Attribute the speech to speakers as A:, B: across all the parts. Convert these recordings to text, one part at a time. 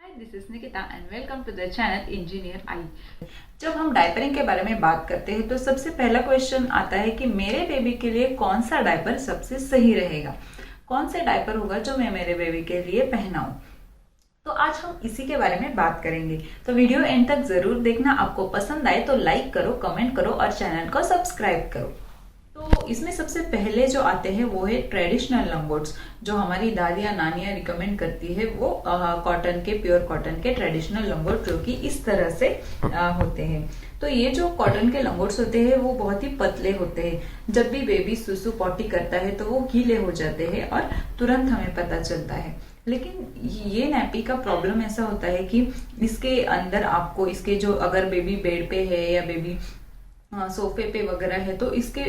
A: This is Nikita and welcome to the channel engineer I. जब हम डायपरिंग के बारे में बात करते हैं तो सबसे पहला क्वेश्चन आता है कि मेरे बेबी के लिए कौन सा डायपर सबसे सही रहेगा, कौन से डायपर होगा जो मैं मेरे बेबी के लिए पहनाऊं। तो आज हम इसी के बारे में बात करेंगे, तो वीडियो एंड तक जरूर देखना। आपको पसंद आए तो लाइक करो, कमेंट करो और चैनल को सब्सक्राइब करो। तो इसमें सबसे पहले जो आते हैं वो है ट्रेडिशनल लंगोट्स, जो हमारी दादियाँ नानियाँ रिकमेंड करती है। वो कॉटन के, प्योर कॉटन के ट्रेडिशनल लंगोट जो कि इस तरह से होते हैं। तो ये जो कॉटन के लंगोट्स होते हैं वो बहुत ही पतले होते हैं। जब भी बेबी सुसु पॉटी करता है तो वो गीले हो जाते हैं और तुरंत हमें पता चलता है। लेकिन ये नैपी का प्रॉब्लम ऐसा होता है कि इसके अंदर आपको इसके जो, अगर बेबी बेड पे है या बेबी सोफे पे वगैरह है तो इसके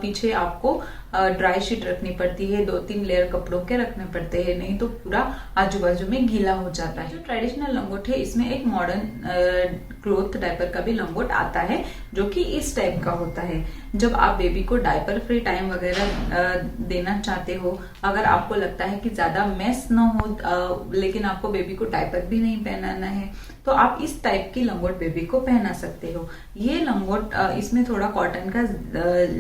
A: पीछे आपको ड्राई शीट रखनी पड़ती है, 2-3 लेयर कपड़ों के रखने पड़ते हैं, नहीं तो पूरा आजू बाजू में गीला हो जाता है। जो ट्रेडिशनल लंगोट है इसमें एक मॉडर्न क्लोथ डायपर का भी लंगोट आता है जो कि इस टाइप का होता है। जब आप बेबी को डायपर फ्री टाइम वगैरह देना चाहते हो, अगर आपको लगता है कि ज्यादा मेस ना हो लेकिन आपको बेबी को डायपर भी नहीं पहनाना है तो आप इस टाइप की लंगोट बेबी को पहना सकते हो। ये लंगोट इसमें थोड़ा कॉटन का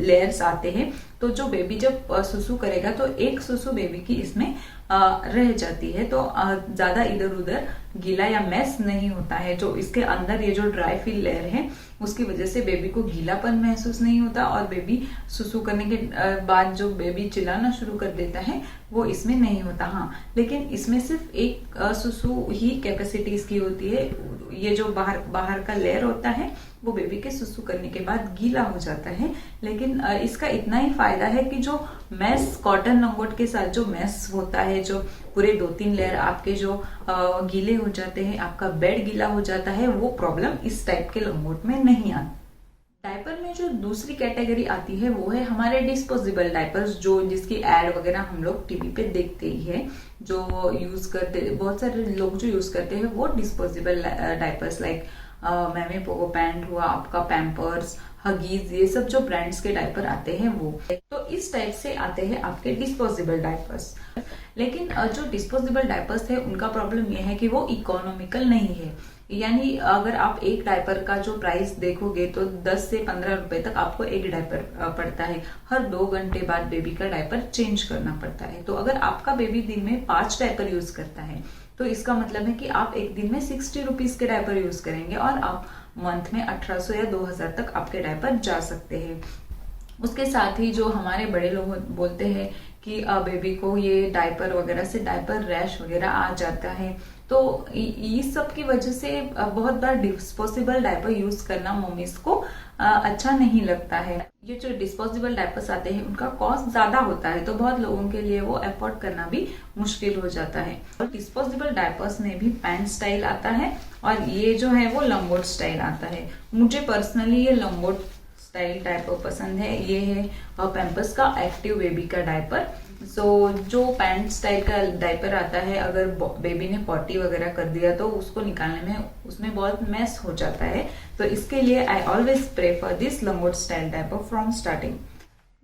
A: लेयर्स आते हैं, तो जो बेबी जब सुसु करेगा तो एक सुसु बेबी की इसमें रह जाती है, तो ज्यादा इधर उधर गीला या मैस नहीं होता है। जो इसके अंदर ये जो ड्राई फील लेयर है उसकी वजह से बेबी को गीलापन महसूस नहीं होता और बेबी सुसु करने के बाद जो बेबी चिल्लाना शुरू कर देता है वो इसमें नहीं होता। हाँ, लेकिन इसमें सिर्फ एक सुसु ही कैपेसिटी इसकी होती है। ये जो बाहर का लेयर होता है वो बेबी के सुसु करने के बाद गीला हो जाता है। लेकिन इसका इतना ही फायदा है कि जो मैस कॉटन लंगोट के साथ जो मैस होता है, जो पूरे 2-3 लेयर आपके जो गीले हो जाते हैं, आपका बेड गीला हो जाता है, वो प्रॉब्लम इस टाइप के लंगोट में नहीं आती। डायपर में जो दूसरी कैटेगरी आती है वो है हमारे डिस्पोजेबल डायपर्स, जो जिसकी एड वगैरह हम लोग टीवी पे देखते ही है। जो यूज करते, बहुत सारे लोग जो यूज करते हैं वो disposable diapers like MamyPoko pants हुआ, आपका पैम्पर्स, हगीज, ये सब जो ब्रांड्स के डायपर आते हैं वो। तो इस टाइप से आते हैं आपके डिस्पोजेबल डायपर्स। लेकिन जो डिस्पोजेबल डायपर्स है उनका प्रॉब्लम ये है कि वो इकोनॉमिकल नहीं है। यानी अगर आप एक डायपर का जो प्राइस देखोगे तो 10 से 15 रुपए तक आपको एक डायपर पड़ता है। हर 2 घंटे बाद बेबी का डायपर चेंज करना पड़ता है। तो अगर आपका बेबी दिन में 5 डायपर यूज करता है तो इसका मतलब है कि आप एक दिन में 60 रुपीज के डायपर यूज करेंगे और आप मंथ में 1800 या 2000 तक आपके डायपर जा सकते हैं। उसके साथ ही जो हमारे बड़े लोग बोलते हैं कि बेबी को ये डायपर वगैरह से डायपर रैश वगैरह आ जाता है, तो इस सब की वजह से बहुत बार डिस्पोजेबल डायपर यूज करना मम्मीज को अच्छा नहीं लगता है। ये जो डिस्पोजेबल डायपर्स आते हैं उनका कॉस्ट ज्यादा होता है, तो बहुत लोगों के लिए वो अफोर्ड करना भी मुश्किल हो जाता है। और डिस्पोजेबल डायपर्स में भी पैंट स्टाइल आता है और ये जो है वो लंगोट स्टाइल आता है। मुझे पर्सनली ये लंगोट स्टाइल डायपर पसंद है। ये है पैम्पर्स का एक्टिव बेबी का डायपर। जो पैंट स्टाइल का डायपर आता है, अगर बेबी ने पॉटी वगैरह कर दिया तो उसको निकालने में उसमें बहुत मैस हो जाता है, तो इसके लिए आई ऑलवेज प्रेफर दिस लंगोट स्टाइल डायपर फ्रॉम स्टार्टिंग।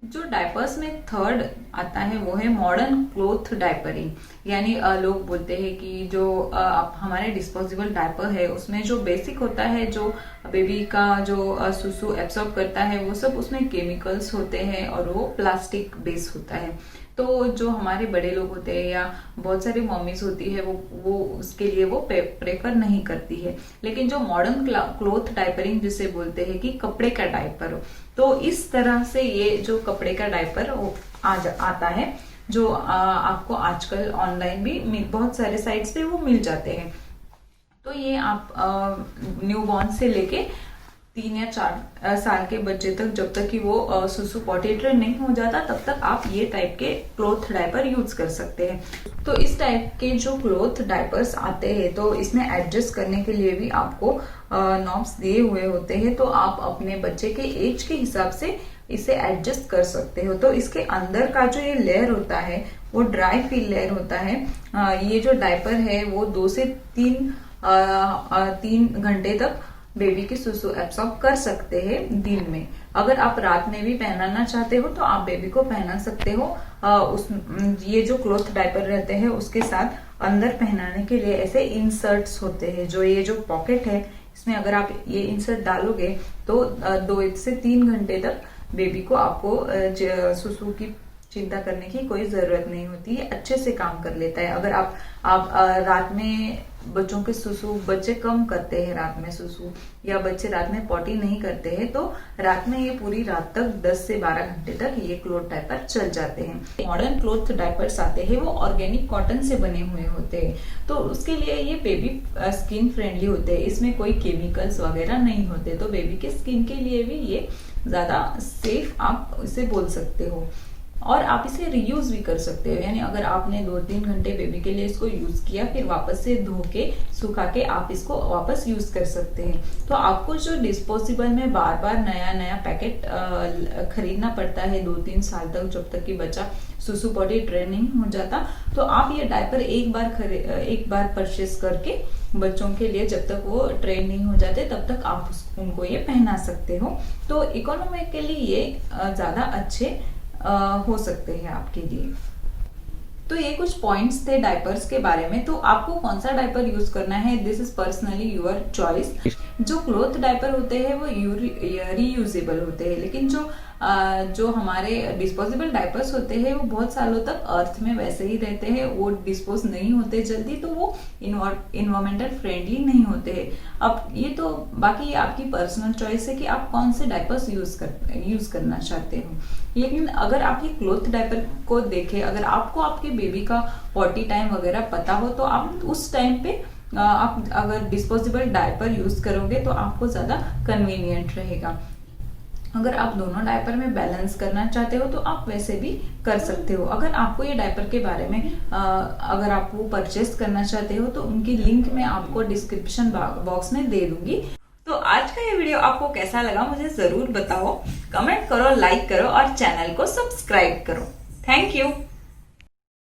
A: जो डायपर्स में थर्ड आता है वो है मॉडर्न क्लोथ डायपरिंग। यानी लोग बोलते हैं कि जो हमारे डिस्पोजेबल डायपर है उसमें जो बेसिक होता है, जो बेबी का जो सुसु एब्सॉर्ब करता है, वो सब उसमें केमिकल्स होते हैं और वो प्लास्टिक बेस होता है। तो जो हमारे बड़े लोग होते हैं या बहुत सारी मम्मीज होती है वो उसके लिए वो प्रेफर नहीं करती है। लेकिन जो मॉडर्न क्लोथ डायपरिंग जिसे बोलते हैं कि कपड़े का डायपर, तो इस तरह से ये जो कपड़े का डायपर आता है, जो आपको आजकल ऑनलाइन भी बहुत सारे साइट्स पे वो मिल जाते हैं। तो ये आप न्यू बॉर्न से लेके 3 या 4 साल के बच्चे तक, जब तक कि वो सुसु पॉटी ट्रेन नहीं हो जाता तब तक आप ये टाइप के क्लोथ डायपर यूज कर सकते हैं। तो इस टाइप के जो क्लोथ डायपर्स आते हैं तो इसमें एडजस्ट करने के लिए भी आपको नॉब्स दिए हुए होते हैं, तो आप अपने बच्चे के एज के हिसाब से इसे एडजस्ट कर सकते हो। तो इसके अंदर का जो ये लेयर होता है वो ड्राई फील लेयर होता है। ये जो डायपर है वो 2 से 3 घंटे तक बेबी की सुसु एब्सॉर्ब कर सकते हैं दिन में। अगर आप रात में भी पहनाना चाहते हो तो आप बेबी को पहना सकते हो। ये जो क्लॉथ डायपर रहते हैं उसके साथ अंदर पहनाने के लिए ऐसे इंसर्ट्स होते हैं। जो ये जो पॉकेट है इसमें अगर आप ये इंसर्ट डालोगे तो 2 से 3 घंटे तक बेबी को आपको सुसु की चिंता करने की कोई जरूरत नहीं होती है, अच्छे से काम कर लेता है। अगर आप रात में बच्चों के सुसु, बच्चे कम करते हैं रात में सुसु, या बच्चे रात में पॉटी नहीं करते हैं, तो रात में ये पूरी रात तक 10 से 12 घंटे तक ये क्लॉथ डायपर चल जाते हैं। मॉडर्न क्लॉथ डायपर्स आते हैं वो ऑर्गेनिक कॉटन से बने हुए होते हैं, तो उसके लिए ये बेबी स्किन फ्रेंडली होते हैं, इसमें कोई केमिकल्स वगैरह नहीं होते, तो बेबी के स्किन के लिए भी ये ज्यादा सेफ आप इसे बोल सकते हो। और आप इसे रीयूज भी कर सकते हो, यानी अगर आपने 2-3 घंटे बेबी के लिए इसको यूज किया, फिर वापस से धो के सुखा के आप इसको वापस यूज कर सकते हैं। तो आपको जो डिस्पोजेबल में बार बार नया नया पैकेट खरीदना पड़ता है 2-3 साल तक, जब तक कि बच्चा सुसु पॉटी ट्रेन नहीं हो जाता, तो आप ये डायपर एक बार परचेस करके बच्चों के लिए जब तक वो ट्रेन नहीं हो जाते तब तक आप उनको ये पहना सकते हो। तो इकोनॉमिकली ये ज्यादा अच्छे हो सकते हैं आपके लिए। तो ये कुछ पॉइंट्स थे डायपर्स के बारे में। तो आपको कौन सा डायपर यूज करना है, this is personally your choice. जो क्लॉथ डायपर होते हैं वो रीयूजेबल होते हैं, लेकिन जो हमारे डिस्पोजेबल डायपर्स होते हैं वो बहुत सालों तक अर्थ में वैसे ही रहते हैं, वो डिस्पोज नहीं होते जल्दी, तो वो इन्वायरमेंटल फ्रेंडली नहीं होते हैं। अब ये तो बाकी आपकी पर्सनल चॉइस है कि आप कौन से डायपर्स यूज करना चाहते हो। लेकिन अगर आप ये क्लॉथ डायपर को देखें, अगर आपको आपके बेबी का पॉटी टाइम वगैरह पता हो, तो आप उस टाइम पे आप अगर डिस्पोजेबल डायपर यूज करोगे तो आपको ज्यादा कन्वीनियंट रहेगा। अगर आप दोनों डायपर में बैलेंस करना चाहते हो तो आप वैसे भी कर सकते हो। अगर आपको ये डायपर के बारे में अगर आप वो परचेस करना चाहते हो तो उनकी लिंक मैं आपको डिस्क्रिप्शन बॉक्स में दे दूंगी। तो आज का ये वीडियो आपको कैसा लगा मुझे जरूर बताओ, कमेंट करो, लाइक करो और चैनल को सब्सक्राइब करो। Thank you.